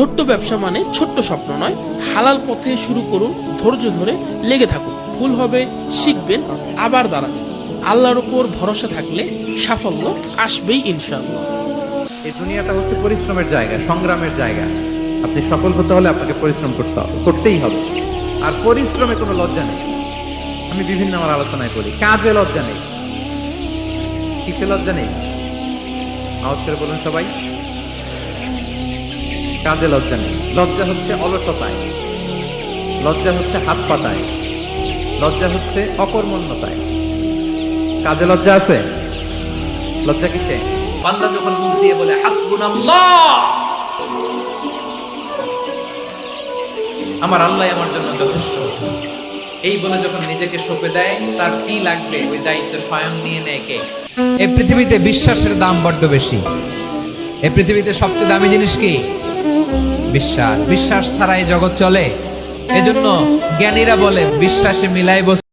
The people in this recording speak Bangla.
ছোট্ট ব্যবসা মানে ছোট্ট স্বপ্ন নয়, হালাল পথে শুরু করুন, ধৈর্য ধরে লেগে থাকুন। ভুল হবে, শিখবেন, আবার দাঁড়ান। আল্লাহর উপর ভরসা থাকলে সাফল্য আসবেই ইনশাআল্লাহ। এই দুনিয়াটা হচ্ছে পরিশ্রমের জায়গা, সংগ্রামের জায়গা। আপনি সফল হতে হলে আপনাকে পরিশ্রম করতেই হবে। আর পরিশ্রমে কোনো লজ্জা নেই। আমি বিভিন্ন আমার আলোচনায় বলি, কাজে লজ্জা নেই। কিসে লজ্জা নেই? আওয়াজ করে বলুন সবাই। কাজে লজ্জা নেই। লজ্জা হচ্ছে অলসতায়, লজ্জা হচ্ছে হাত পাতায়, লজ্জা হচ্ছে অকর্মণ্যতায়। কাজে লজ্জা আছে? লজ্জা কিসে? বান্দা যখন মুখ দিয়ে বলে হাসবুনাল্লাহ, আমার আল্লাহ আমার জন্য যথেষ্ট, এই বলে যখন নিজেকে সঁপে দেয়, তার কি লাগবে ওই দায়িত্ব স্বয়ং নিয়ে নেয় কে? এই পৃথিবীতে বিশ্বাসের দাম বড্ড বেশি। এই পৃথিবীতে সবচেয়ে দামি জিনিস কি? বিশ্বাস। বিশ্বাস ছাড়া এই জগৎ চলে। এজন্য জ্ঞানীরা বলে বিশ্বাসে মিলাই বস্তু